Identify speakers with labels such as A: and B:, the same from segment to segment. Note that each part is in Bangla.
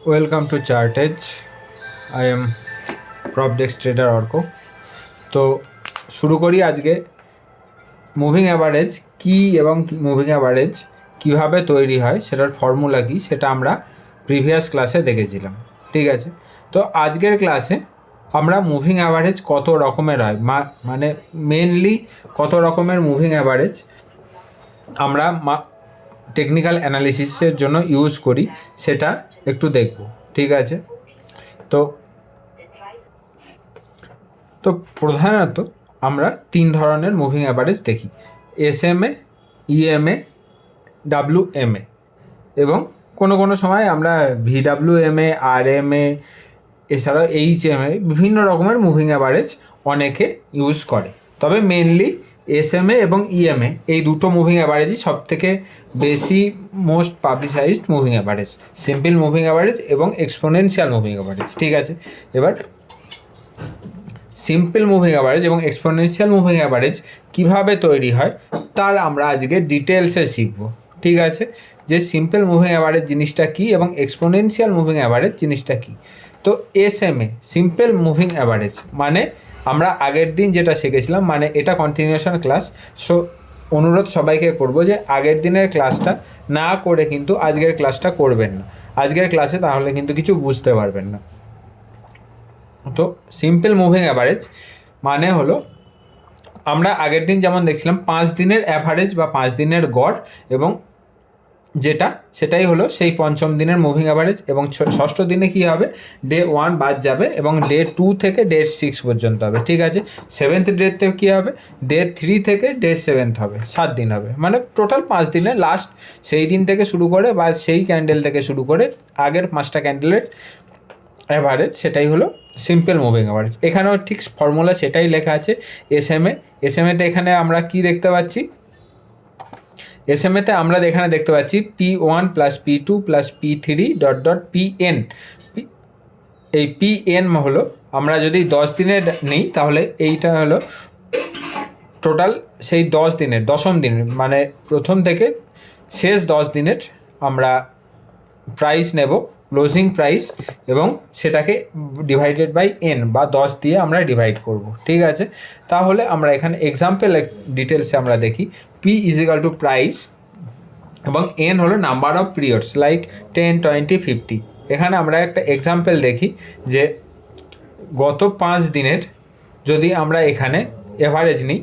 A: ওয়েলকাম টু চার্টেজ। আই এম প্রপডেক্স ট্রেডার অর্ক। তো শুরু করি আজকে মুভিং অ্যাভারেজ কী এবং মুভিং অ্যাভারেজ কীভাবে তৈরি হয়, সেটার ফর্মুলা কী, সেটা আমরা প্রিভিয়াস ক্লাসে দেখেছিলাম। ঠিক আছে, তো আজকের ক্লাসে আমরা মুভিং অ্যাভারেজ কত রকমের হয়, মানে মেনলি কত রকমের মুভিং অ্যাভারেজ আমরা টেকনিক্যাল অ্যানালিসিসের জন্য ইউজ করি সেটা একটু দেখব। ঠিক আছে, তো তো প্রধানত আমরা তিন ধরনের মুভিং অ্যাভারেজ দেখি: SMA, EMA, WMA, এবং কোনো কোনো সময় আমরা VWMA, RMA, এছাড়াও HMA, বিভিন্ন রকমের মুভিং অ্যাভারেজ অনেকে ইউজ করে। তবে মেনলি SMA এবং EMA এই দুটো মুভিং অ্যাভারেজই সবথেকে বেশি most পাবলিসাইজড moving average, simple moving average এবং এক্সপোনেনশিয়াল মুভিং অ্যাভারেজ। ঠিক আছে, এবার সিম্পল মুভিং অ্যাভারেজ এবং এক্সপোনেনশিয়াল মুভিং অ্যাভারেজ কীভাবে তৈরি হয় তার আমরা আজকে ডিটেলসে শিখব। ঠিক আছে, যে সিম্পল মুভিং অ্যাভারেজ জিনিসটা কী এবং এক্সপোনেনশিয়াল মুভিং অ্যাভারেজ জিনিসটা কী। তো SMA সিম্পল মুভিং অ্যাভারেজ মানে আমরা আগের দিন যেটা শিখেছিলাম, মানে এটা কন্টিনিউশন ক্লাস। সো অনুরোধ সবাইকে করব যে আগের দিনের ক্লাসটা না করে কিন্তু আজকের ক্লাসটা করবেন না। আজকের ক্লাসে তাহলে কিন্তু কিছু বুঝতে পারবেন না। তো সিম্পল মুভিং অ্যাভারেজ মানে হলো, আমরা আগের দিন যেমন দেখছিলাম 5 দিনের অ্যাভারেজ বা 5 দিনের গড়, এবং সেটাই হলো সেই পঞ্চম দিনের মুভিং অ্যাভারেজ। এবং ষষ্ঠ দিনে কী হবে, ডে 1 বাদ যাবে এবং ডে 2 থেকে ডে 6 পর্যন্ত হবে। ঠিক আছে, 7th ডেতে কী হবে, ডে 3 থেকে ডে 7th হবে, 7 দিন হবে, মানে টোটাল 5 দিনের লাস্ট সেই দিন থেকে শুরু করে বা সেই ক্যান্ডেল থেকে শুরু করে আগের 5টা ক্যান্ডেলের অ্যাভারেজ, সেটাই হলো সিম্পল মুভিং অ্যাভারেজ। এখানেও ঠিক ফর্মুলা সেটাই লেখা আছে। এসএমএতে এখানে আমরা কি দেখতে পাচ্ছি, এসএমএতে আমরা এখানে দেখতে পাচ্ছি P1 plus P2 plus P3 dot dot PN। এই PN হলো, আমরা যদি 10 দিনের নিই তাহলে এইটা হলো টোটাল সেই 10 দিনের দশম দিনের, মানে প্রথম থেকে শেষ 10 দিনের আমরা প্রাইস নেব, ক্লোজিং প্রাইস, এবং সেটাকে ডিভাইডেড বাই N বা 10 দিয়ে আমরা ডিভাইড করব। ঠিক আছে, তাহলে আমরা এখানে এক্সাম্পল ডিটেলসে আমরা দেখি P is equal to price এবং N হলো নাম্বার অফ পিরিয়ডস লাইক 10, 20, 50। এখানে আমরা একটা এক্সাম্পল দেখি যে গত 5 দিনের যদি আমরা এখানে এভারেজ নিই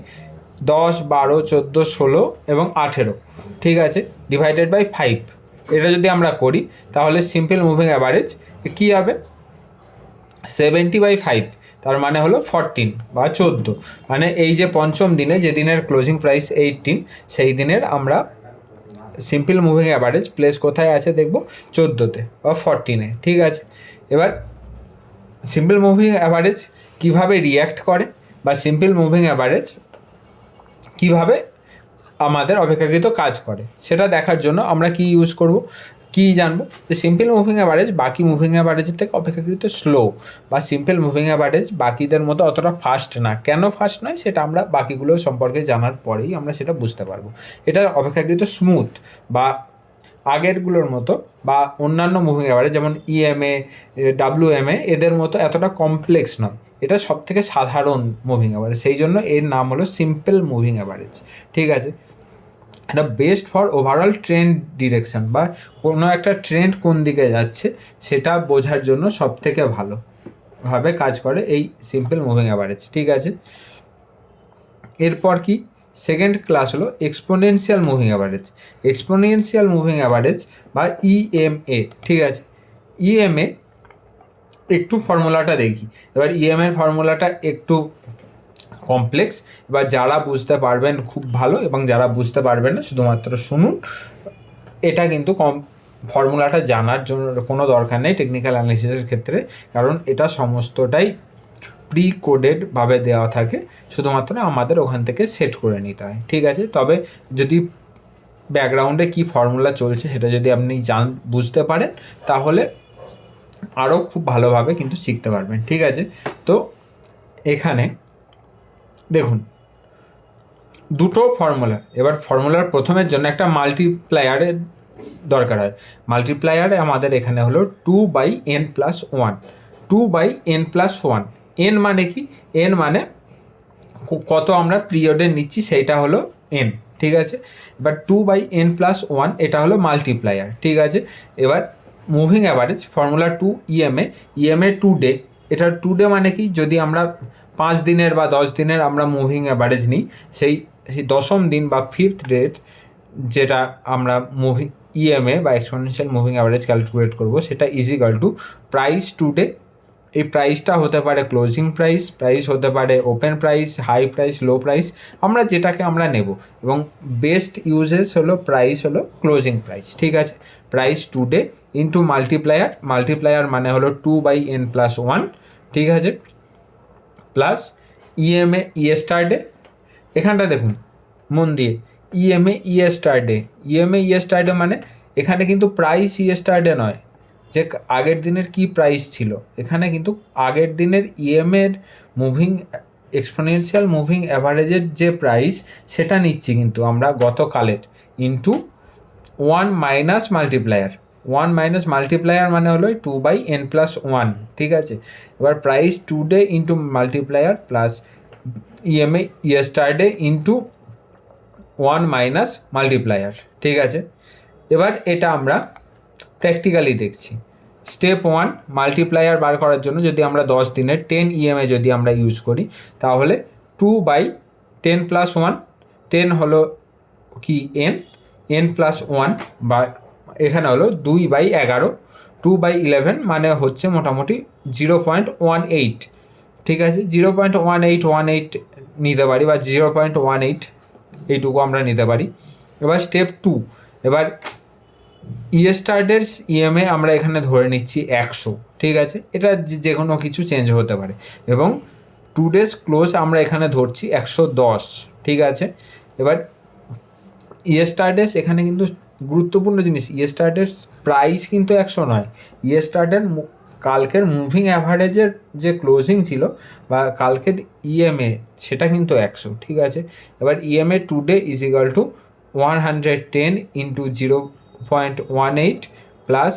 A: 10, 12, 14, 16 এবং 18, ঠিক আছে, ডিভাইডেড বাই 5, এটা যদি আমরা করি তাহলে সিম্পল মুভিং অ্যাভারেজ কী হবে, 70/5, তার মানে হলো 14 বা 14। মানে এই যে পঞ্চম দিনে যে দিনের ক্লোজিং প্রাইস 18, সেই দিনের আমরা সিম্পল মুভিং অ্যাভারেজ প্লেস কোথায় আছে দেখব, 14তে বা 14-এ। ঠিক আছে, এবার সিম্পল মুভিং অ্যাভারেজ কীভাবে রিয়্যাক্ট করে বা সিম্পল মুভিং অ্যাভারেজ কীভাবে আমাদের অপেক্ষাকৃত কাজ করে সেটা দেখার জন্য আমরা কি ইউজ করব, কি জানবো, যে সিম্পল মুভিং অ্যাভারেজ বাকি মুভিং অ্যাভারেজের থেকে অপেক্ষাকৃত স্লো, বা সিম্পল মুভিং অ্যাভারেজ বাকিদের মতো অতটা ফাস্ট না। কেন ফাস্ট নয় সেটা আমরা বাকিগুলো সম্পর্কে জানার পরেই আমরা সেটা বুঝতে পারবো। এটা অপেক্ষাকৃত স্মুথ বা আগেরগুলোর মতো, বা অন্যান্য মুভিং অ্যাভারেজ যেমন EMA, WMA এদের মতো এতটা কমপ্লেক্স নয়। এটা সব থেকে সাধারণ মুভিং অ্যাভারেজ, সেই জন্য এর নাম হলো সিম্পল মুভিং অ্যাভারেজ। ঠিক আছে, এটা best for overall trend direction, বা কোনো একটা ট্রেন্ড কোন দিকে যাচ্ছে সেটা বোঝার জন্য সব থেকে ভালোভাবে কাজ করে এই সিম্পল মুভিং অ্যাভারেজ। ঠিক আছে, এরপর কি সেকেন্ড ক্লাস হলো exponential moving average. Exponential moving average বা EMA। ঠিক আছে, EMA একটু ফর্মুলাটা দেখি। এবার EMA ফর্মুলাটা একটু কমপ্লেক্স, এবার যারা বুঝতে পারবেন খুব ভালো, এবং যারা বুঝতে পারবেন না শুধুমাত্র শুনুন। এটা কিন্তু ফর্মুলাটা জানার জন্য কোনো দরকার নেই টেকনিক্যাল অ্যানালিসিসের ক্ষেত্রে, কারণ এটা সমস্তটাই প্রি কোডেডভাবে দেওয়া থাকে, শুধুমাত্র আমাদের ওখান থেকে সেট করে নিতে হয়। ঠিক আছে, তবে যদি ব্যাকগ্রাউন্ডে কি ফর্মুলা চলছে সেটা যদি আপনি বুঝতে পারেন তাহলে আরও খুব ভালোভাবে কিন্তু শিখতে পারবেন। ঠিক আছে, তো এখানে দেখুন দুটো ফর্মুলা। এবার ফর্মুলার প্রথমের জন্য একটা মাল্টিপ্লায়ারের দরকার হয়। মাল্টিপ্লায়ারে আমাদের এখানে হলো 2/n+1, 2/n+1। n মানে কি? n মানে কত আমরা পিরিয়ডে নিচ্ছি সেইটা হলো n, ঠিক আছে। এবার 2/n+1 এটা হলো মাল্টিপ্লায়ার, ঠিক আছে। এবার moving average formula 2 EMA, EMA 2 day. এটা 2 ডে মানে কি? যদি আমরা 5 দিনের বা 10 দিনের আমরা মুভিং অ্যাভারেজ নিই, সেই দশম দিন বা 5th ডেট যেটা আমরা মুভিং ইএমএ বা এক্সপোনেনশিয়াল মুভিং অ্যাভারেজ ক্যালকুলেট করবো, সেটা is equal to price today. এই প্রাইসটা হতে পারে ক্লোজিং প্রাইস, প্রাইস হতে পারে open price, high price, low price, আমরা যেটাকে আমরা নেব। এবং বেস্ট ইউজেস হলো প্রাইস হলো ক্লোজিং প্রাইস, ঠিক আছে। Price today into multiplier, multiplier মানে হলো 2/n+1, ঠিক আছে, প্লাস ইএমএ ইএস্টার ডে। এখানটা দেখুন মন দিয়ে, ইএমএ ইএস্টার ডে, ইএমএ ইএস্টার ডে মানে এখানে কিন্তু প্রাইস ইএস্টার ডে নয় যে আগের দিনের কি প্রাইস ছিল, এখানে কিন্তু আগের দিনের ইএমএর মুভিং এক্সপোনেনশিয়াল মুভিং অ্যাভারেজের যে প্রাইস সেটা নিচ্ছি কিন্তু আমরা গতকালের, into 1 minus multiplier. 1 minus multiplier মানে হলো 2/n+1, ঠিক আছে। এবার price today into multiplier plus EMA yesterday into 1 minus multiplier, ঠিক আছে। এবার এটা আমরা প্র্যাকটিক্যালি দেখছি। স্টেপ 1, মাল্টিপ্লায়ার বার করার জন্য যদি আমরা 10 দিনের 10 ইএমএ যদি আমরা ইউজ করি, তাহলে 2/10+1, 10 হলো কি n+1 বা এখানে হলো 2/11, 2/11 মানে হচ্ছে মোটামুটি 0.18, ঠিক আছে। 0.1818 নিতে পারি বা 0.18 এইটুকু আমরা নিতে পারি। এবার স্টেপ 2, এবার ইয়েস্টারডের ইএমএ আমরা এখানে ধরে নিচ্ছি 100, ঠিক আছে। এটা যে কোনো কিছু চেঞ্জ হতে পারে। এবং 2 ডেজ ক্লোজ আমরা এখানে ধরছি 110, ঠিক আছে। এবার ইয়েস্টারডেস এখানে কিন্তু গুরুত্বপূর্ণ জিনিস, ইয়েস্টারডেস প্রাইস কিন্তু 100 নয়, ইয়েস্টারডের কালকের মুভিং অ্যাভারেজের যে ক্লোজিং ছিল বা কালকের ইএমএ সেটা কিন্তু 100, ঠিক আছে। এবার EMA today is equal to 110 into 0.18 plus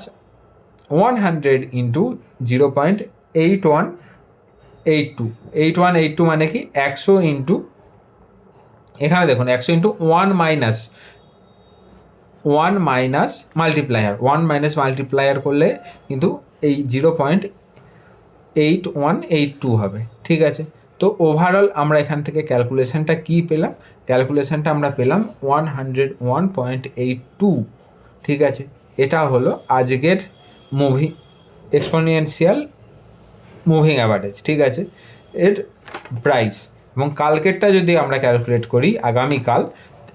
A: 100 into 0.8182 মানে কি 100 ইন্টু, এখানে দেখুন 100 into 1 minus multiplier, 1 minus multiplier করলে কিন্তু এই 0.8182 হবে, ঠিক আছে। তো ওভারঅল আমরা এখান থেকে ক্যালকুলেশনটা কী পেলাম? ক্যালকুলেশনটা আমরা পেলাম 101.82, ঠিক আছে। এটা হলো আজকের এক্সপোনেনশিয়াল মুভিং অ্যাভারেজ, ঠিক আছে, এর প্রাইস। এবং কালকেরটা যদি আমরা ক্যালকুলেট করি আগামীকাল,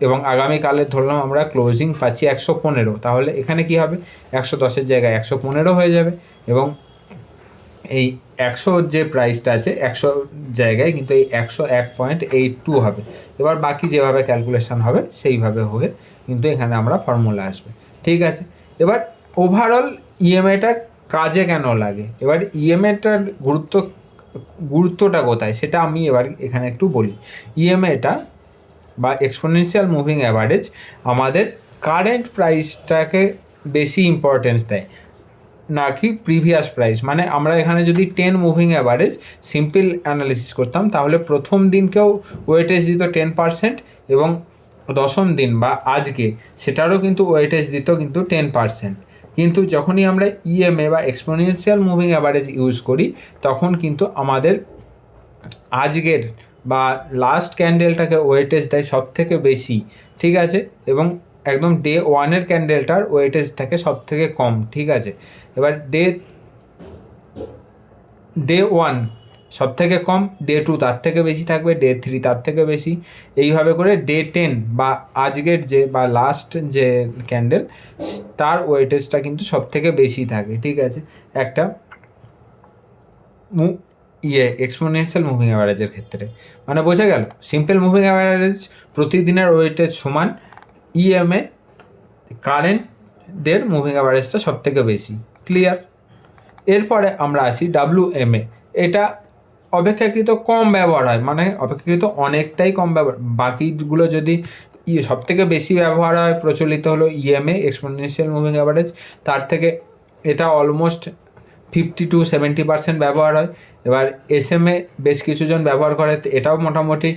A: এবং আগামীকালের ধরলাম আমরা ক্লোজিং পাচ্ছি 115, তাহলে এখানে কি হবে? 110-এর জায়গায় 115 হয়ে যাবে। এবং এই 100 যে প্রাইসটা আছে 100 জায়গায় কিন্তু এই 101.82 হবে। এবার বাকি যেভাবে ক্যালকুলেশন হবে সেইভাবে হয়ে কিন্তু এখানে আমরা ফর্মুলা আসবে, ঠিক আছে। এবার ওভারঅল ইএমআইটা কাজে কেন লাগে, এবার ইএমআইটার গুরুত্বটা কোথায় সেটা আমি এবার এখানে একটু বলি। ইএমআইটা বা এক্সপোনেনশিয়াল মুভিং অ্যাভারেজ আমাদের কারেন্ট প্রাইসটাকে বেশি ইম্পর্টেন্স দেয় নাকি প্রিভিয়াস প্রাইস। মানে আমরা এখানে যদি 10 মুভিং অ্যাভারেজ সিম্পল অ্যানালিসিস করতাম, তাহলে প্রথম দিনকেও ওয়েটেজ দিত 10% এবং দশম দিন বা আজকে সেটারও কিন্তু ওয়েটেজ দিত কিন্তু 10%। কিন্তু যখনই আমরা ইএমএ বা এক্সপোনেনশিয়াল মুভিং অ্যাভারেজ ইউজ করি, তখন কিন্তু আমাদের আজকের বা লাস্ট ক্যান্ডেলটাকে ওয়েটেজ দেয় সব থেকে বেশি, ঠিক আছে। এবং একদম ডে 1-এর ক্যান্ডেলটার ওয়েটেজ থাকে সব থেকে কম, ঠিক আছে। এবার ডে 1 সব থেকে কম, ডে 2 তার থেকে বেশি থাকবে, ডে 3 তার থেকে বেশি, এইভাবে করে ডে 10 বা আজকের যে বা লাস্ট যে ক্যান্ডেল তার ওয়েটেজটা কিন্তু সব থেকে বেশি থাকে, ঠিক আছে। একটা এক্সপোনেনশিয়াল মুভিং অ্যাভারেজের ক্ষেত্রে মানে বোঝা গেল। সিম্পল মুভিং অ্যাভারেজ প্রতিদিনের ওয়েটেজ সমান, ইএমএ কারেন্টদের মুভিং অ্যাভারেজটা সব থেকে বেশি, ক্লিয়ার। এরপরে আমরা আসি ডাব্লিউএমএ। এটা অপেক্ষাকৃত কম ব্যবহার হয়, মানে অপেক্ষাকৃত অনেকটাই কম ব্যবহার, বাকিগুলো যদি সব থেকে বেশি ব্যবহার হয় প্রচলিত হলো ইএমএ এক্সপোনেনশিয়াল মুভিং অ্যাভারেজ, তার থেকে এটা অলমোস্ট 50-70% ব্যবহার হয়। এবার এসএমএ বেশ কিছুজন ব্যবহার করে, এটাও মোটামুটি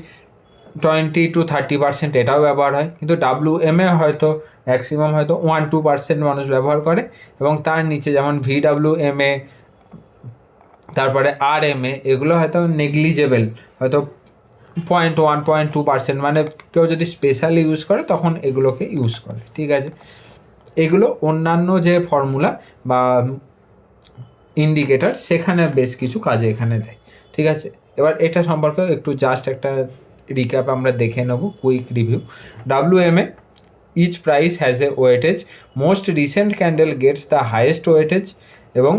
A: 20-30% এটাও ব্যবহার হয়, কিন্তু ডাব্লিউএমএ হয়তো ম্যাক্সিমাম হয়তো 1-2% মানুষ ব্যবহার করে, এবং তার নিচে যেমন ভিডাব্লিউএমএ, তারপরে আরএমএ, এগুলো হয়তো নেগলিজেবল, হয়তো 0.1-0.2%, মানে কেউ যদি স্পেশালি ইউজ করে তখন এগুলোকে ইউজ করে। ঠিক আছে, এগুলো অন্যান্য যে ফর্মুলা বা ইন্ডিকেটার সেখানে বেশ কিছু কাজে এখানে দেয়। ঠিক আছে, এবার এটা সম্পর্কে একটু জাস্ট একটা রিক্যাপ আমরা দেখে নেব, quick review. WMA, each price has a weightage, most recent candle gets the highest weightage এবং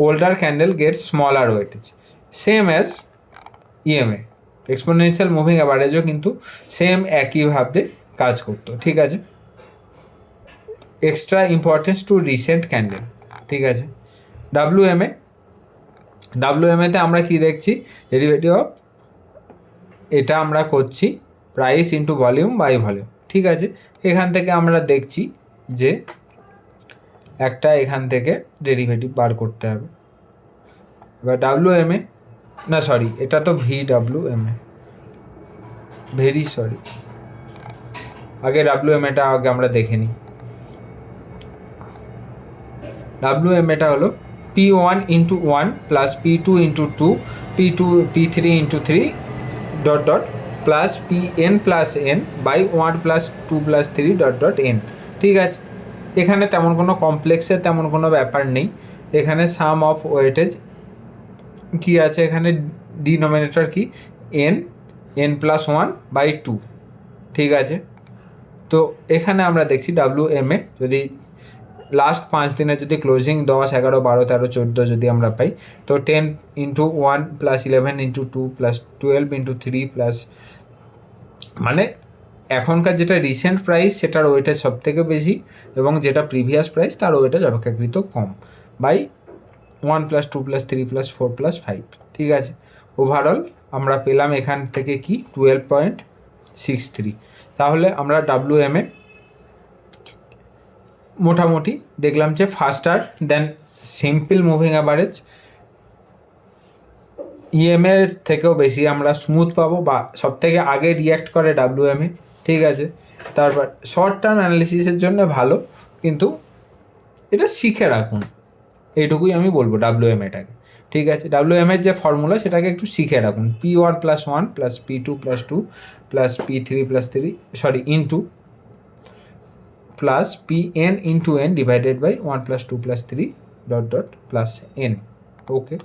A: older candle gets smaller weightage, same as EMA. Exponential moving অ্যাভারেজও কিন্তু সেম একইভাবে কাজ করতো। ঠিক আছে, extra importance to recent candle. ঠিক আছে, ডাব্লিউএমএতে আমরা কি দেখছি, ডেরিভেটিভ অফ, এটা আমরা করছি price into volume by volume. ঠিক আছে, এখান থেকে আমরা দেখছি যে একটা এখান থেকে ডেরিভেটিভ বার করতে হবে। এবার ডাব্লিউএমএ, না সরি, এটা তো ভিডাব্লিউএমএ, ভেরি সরি, আগে ডাব্লিউএমএটা আগে আমরা দেখে নিই। ডাব্লিউএমএটা হলো P1 × 1 plus P2 × 2 P3 × 3 dot dot plus Pn plus n by 1 plus 2 plus 3 dot dot n। ঠিক আছে, এখানে তেমন কোনো কমপ্লেক্সের তেমন কোনো ব্যাপার নেই। এখানে সাম অফ ওয়েটেজ কী আছে, এখানে ডিনোমিনেটর কি, n প্লাস 1 বাই 2। ঠিক আছে, তো এখানে আমরা দেখছি ডাব্লিউএমএ যদি লাস্ট 5 দিনে যদি ক্লোজিং 10, 11, 12, 13, 14 যদি আমরা পাই, তো 10 × 1 প্লাস 11 × 2 প্লাস 12 × 3 প্লাস, মানে এখনকার যেটা রিসেন্ট প্রাইস সেটার ওয়েটেজ সব থেকে বেশি এবং যেটা প্রিভিয়াস প্রাইস তার ওয়েটেজ অপেক্ষাকৃত কম, by 1 plus 2 plus 3 plus 4 plus 5। ঠিক আছে, ওভারঅল আমরা পেলাম এখান থেকে কি 12.63। তাহলে আমরা ডাব্লিউএমএ মোটামুটি দেখলাম যে ফাস্টার দেন সিম্পল মুভিং অ্যাভারেজ, ইএমএর থেকেও বেশি আমরা স্মুথ পাবো, বা সব থেকে আগে রিয়্যাক্ট করে ডাব্লিউএমএ। ঠিক আছে, তারপর শর্ট টার্ম অ্যানালিসিসের জন্য ভালো, কিন্তু এটা শিখে রাখুন, এইটুকুই আমি বলবো ডাব্লিউএমএটাকে। ঠিক আছে, ডাব্লিউএমএর যে ফর্মুলা সেটাকে একটু শিখে রাখুন, P1 + 1 plus P2 + 2 plus P3 + 3 sorry into plus Pn × n divided by 1 + 2 + 3 dot dot plus n। Okay,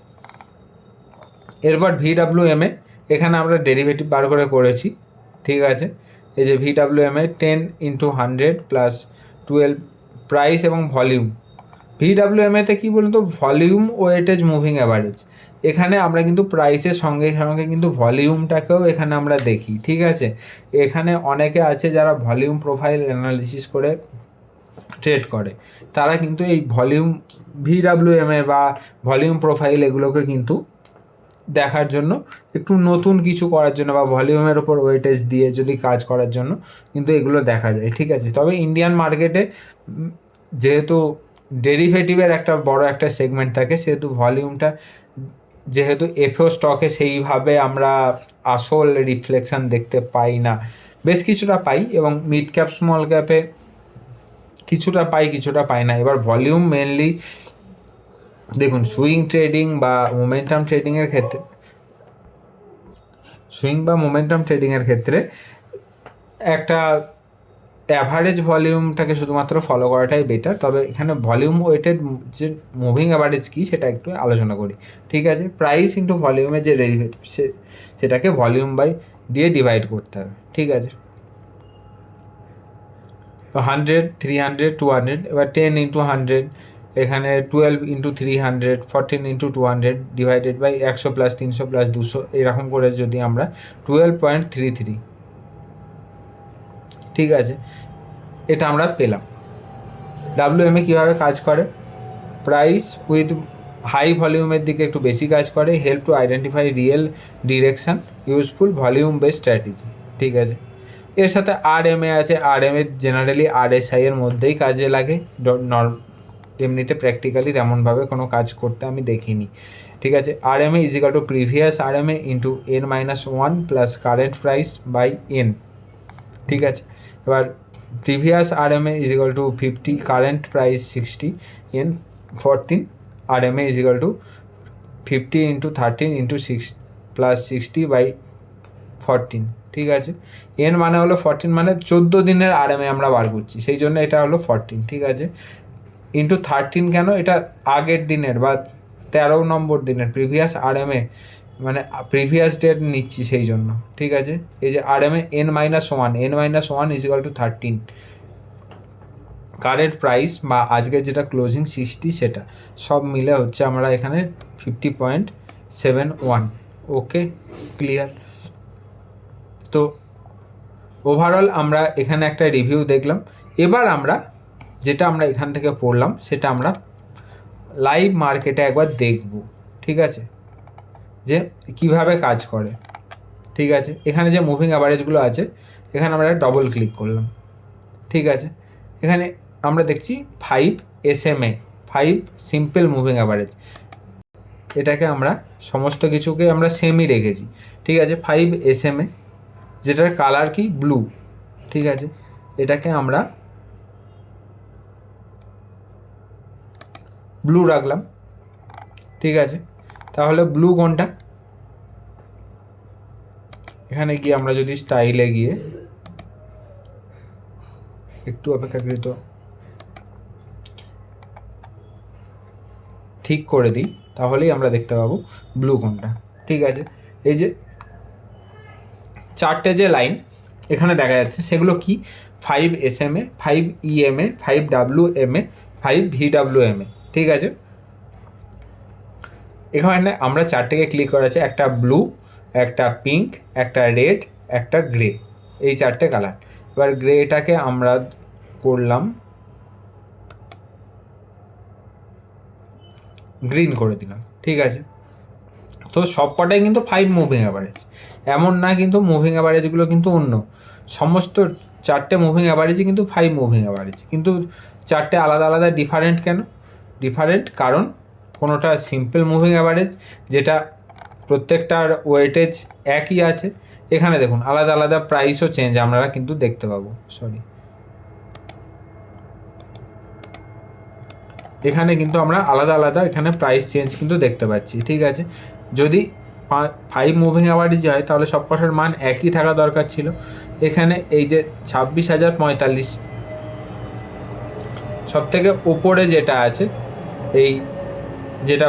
A: এরপর ভিডাব্লিউএমএ, এখানে আমরা ডেরিভেটিভ বার করে করেছি। ঠিক আছে, এই যে ভিডাব্লিউএমএ 10 × 100 প্লাস 12 প্রাইস এবং ভলিউম। ভিডাব্লিউএমএতে কী বলুন তো, ভলিউম ওয়েটেজ মুভিং অ্যাভারেজ, এখানে আমরা কিন্তু প্রাইসের সঙ্গে সঙ্গে কিন্তু ভলিউমটাকেও এখানে আমরা দেখি। ঠিক আছে, এখানে অনেকে আছে যারা ভলিউম প্রোফাইল অ্যানালিসিস করে ট্রেড করে, তারা কিন্তু এই ভলিউম ভিডাব্লিউএমএ বা ভলিউম প্রোফাইল এগুলোকে কিন্তু দেখার জন্য, একটু নতুন কিছু করার জন্য বা ভলিউমের ওপর ওয়েটেজ দিয়ে যদি কাজ করার জন্য কিন্তু এগুলো দেখা যায়। ঠিক আছে, তবে ইন্ডিয়ান মার্কেটে যেহেতু ডেরিভেটিভের একটা বড় একটা সেগমেন্ট থাকে, সেহেতু ভলিউমটা যেহেতু এফও স্টকে সেইভাবে আমরা আসল রিফ্লেকশন দেখতে পাই না, বেশ কিছুটা পাই, এবং মিড ক্যাপ স্মল ক্যাপে কিছুটা পাই কিছুটা পাই না। এবার ভলিউম মেনলি দেখুন, সুইং ট্রেডিং বা মোমেন্টাম ট্রেডিংয়ের ক্ষেত্রে একটা অ্যাভারেজ ভলিউমটাকে শুধুমাত্র ফলো করাটাই বেটার। তবে এখানে ভলিউম ওয়েটেড যে মুভিং অ্যাভারেজ কী সেটা একটু আলোচনা করি। ঠিক আছে, প্রাইস ইন্টু ভলিউমের যে ডেরিভেটিভ সেটাকে ভলিউম বাই দিয়ে ডিভাইড করতে হবে। ঠিক আছে, তো 100, 300, 200, এবার 10 × 100, এখানে 12 × 300, 14 × 200 ডিভাইডেড বাই 100 + 300 + 200, এরকম করে যদি আমরা 12.33, ঠিক আছে, এটা আমরা পেলাম। ডাব্লিউএমএ কীভাবে কাজ করে, প্রাইস উইথ হাই ভলিউমের দিকে একটু বেশি কাজ করে, help to identify real direction, useful volume base strategy. ঠিক আছে, এর সাথে RMA আছে। RMA জেনারেলি RSI এর মধ্যেই কাজে লাগে, এমনিতে প্র্যাকটিক্যালি তেমনভাবে কোনো কাজ করতে আমি দেখিনি। ঠিক আছে, RMA is equal to previous RMA into n-1 plus current price by n। ঠিক আছে, এবার previous RMA is equal to 50, current price 60, n 14, RMA is equal to 50 into 13 into 6 plus 60 by 14। ঠিক আছে, n মানে হলো 14, মানে 14 দিনের RMA আমরা বার করছি, সেই জন্য এটা হলো 14। ঠিক আছে, ইন্টু 13 কেন, এটা আগের দিনের বা 13 নম্বর দিনের প্রিভিয়াস RMA, মানে প্রিভিয়াস ডেট নিচ্ছি সেই জন্য। ঠিক আছে, এই যে RMA n-1 is equal two 13, current price বা আজকের যেটা ক্লোজিং 60, সেটা সব মিলে হচ্ছে আমরা এখানে 50.71। ওকে, ক্লিয়ার? তো ওভারঅল আমরা এখানে একটা রিভিউ দেখলাম। এবার আমরা যেটা আমরা এখান থেকে পড়লাম সেটা আমরা লাইভ মার্কেটে একবার দেখব। ঠিক আছে, যে কিভাবে কাজ করে। ঠিক আছে, এখানে যে মুভিং অ্যাভারেজগুলো আছে, এখানে আমরা ডবল ক্লিক করলাম। ঠিক আছে, এখানে আমরা দেখছি 5 SMA, 5 সিম্পল মুভিং অ্যাভারেজ। এটাকে আমরা সমস্ত কিছুকে আমরা সেমই রেখেছি। ঠিক আছে, 5 SMA, যেটার কালার কি ব্লু। ঠিক আছে, এটাকে আমরা ব্লু রাখলাম। ঠিক আছে, তাহলে ব্লু কোনটা, এখানে গিয়ে আমরা যদি স্টাইলে গিয়ে একটু অপেক্ষাকৃত ঠিক করে দিই, তাহলেই আমরা দেখতে পাবো ব্লু কোনটা। ঠিক আছে, এই যে চারটে যে লাইন এখানে দেখা যাচ্ছে সেগুলো কি, 5 SMA, 5 EMA, 5 WMA, 5 VWMA। ঠিক আছে, এখানে আমরা চারটেকে ক্লিক করা আছে, একটা ব্লু, একটা পিঙ্ক, একটা রেড, একটা গ্রে, এই চারটে কালার। এবার গ্রেটাকে আমরা করলাম গ্রিন করে দিলাম। ঠিক আছে, তো সব কটাই কিন্তু 5 মুভিং অ্যাভারেজ, এমন না কিন্তু মুভিং অ্যাভারেজগুলো কিন্তু অন্য, সমস্ত চারটে মুভিং অ্যাভারেজই কিন্তু 5 মুভিং অ্যাভারেজ, কিন্তু চারটে আলাদা আলাদা ডিফারেন্ট কেন? ডিফারেন্ট কারণ কোনোটা সিম্পল মুভিং অ্যাভারেজ, যেটা প্রত্যেকটার ওয়েটেজ একই আছে। এখানে দেখুন আলাদা আলাদা প্রাইসও চেঞ্জ আপনারা কিন্তু দেখতে পাবো। সরি, এখানে কিন্তু আমরা আলাদা আলাদা এখানে প্রাইস চেঞ্জ কিন্তু দেখতে পাচ্ছি। ঠিক আছে, যদি 5 মুভিং অ্যাভারেজ হয় তাহলে সব কটার মান একই থাকা দরকার ছিল। এখানে এই যে 26,045 সব থেকে ওপরে যেটা আছে, এই যেটা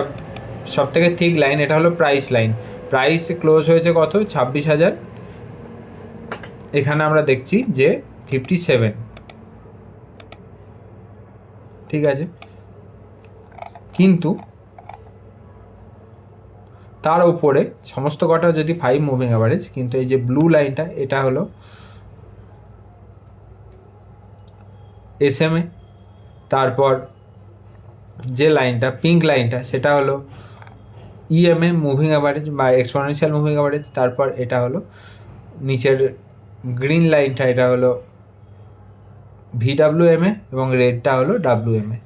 A: সব থেকে থিক লাইন, এটা হলো প্রাইস লাইন। প্রাইস ক্লোজ হয়েছে কত, 26,000, এখানে আমরা দেখছি যে 57। ঠিক আছে, কিন্তু তার উপরে সমস্ত কটা যদি 5 মুভিং অ্যাভারেজ, কিন্তু এই যে ব্লু লাইনটা এটা হলো SMA, তারপর যে লাইনটা পিঙ্ক লাইনটা সেটা হলো EMA মুভিং অ্যাভারেজ বা এক্সপোনেনশিয়াল মুভিং অ্যাভারেজ, তারপর এটা হলো নিচের গ্রিন লাইনটা এটা হলো VWMA এবং রেডটা হলো WMA।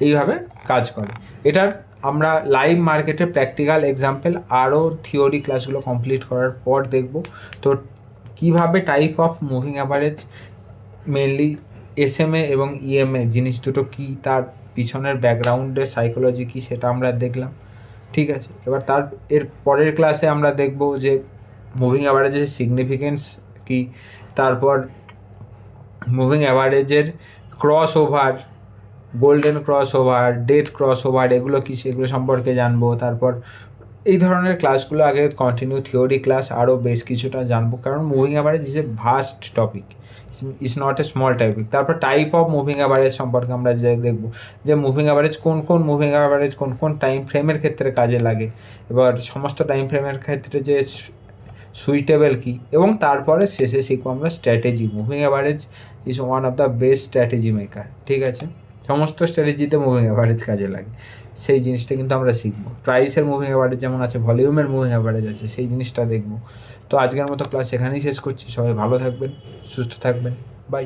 A: এইভাবে কাজ করে। এটার আমরা লাইভ মার্কেটে প্র্যাকটিক্যাল এক্সাম্পল আরও থিওরি ক্লাসগুলো কমপ্লিট করার পর দেখব। তো কিভাবে type of moving average, mainly SMA এবং EMA জিনিস দুটো কী, তার পিছনের ব্যাকগ্রাউন্ডের সাইকোলজি কী, সেটা আমরা দেখলাম। ঠিক আছে, এবার তার এর পরের ক্লাসে আমরা দেখব যে মুভিং অ্যাভারেজের সিগনিফিকেন্স কী, তারপর মুভিং অ্যাভারেজের cross over, golden cross over, death cross over, এগুলো কী সেগুলো সম্পর্কে জানবো। তারপর এই ধরনের ক্লাসগুলো আগে কন্টিনিউ থিওরি ক্লাস আরও বেশ কিছুটা জানবো, কারণ moving average is a vast topic, is not a small topic. তারপর টাইপ অফ মুভিং অ্যাভারেজ সম্পর্কে আমরা যে দেখবো, যে মুভিং অ্যাভারেজ কোন কোন মুভিং অ্যাভারেজ কোন কোন টাইম ফ্রেমের ক্ষেত্রে কাজে লাগে, এবার সমস্ত টাইম ফ্রেমের ক্ষেত্রে যে সুইটেবল কী, এবং তারপরে শেষে শিখবো আমরা strategy. Moving average is one of the best strategy maker. ঠিক আছে, সমস্ত স্ট্র্যাটেজিতে মুভিং অ্যাভারেজ কাজে লাগে, সেই জিনিসটা কিন্তু আমরা শিখবো। প্রাইসের মুভিং অ্যাভারেজ যেমন আছে, ভলিউমের মুভিং অ্যাভারেজ আছে, সেই জিনিসটা দেখবো। তো আজকের মতো ক্লাস এখানেই শেষ করছি। সবাই ভালো থাকবেন, সুস্থ থাকবেন, বাই।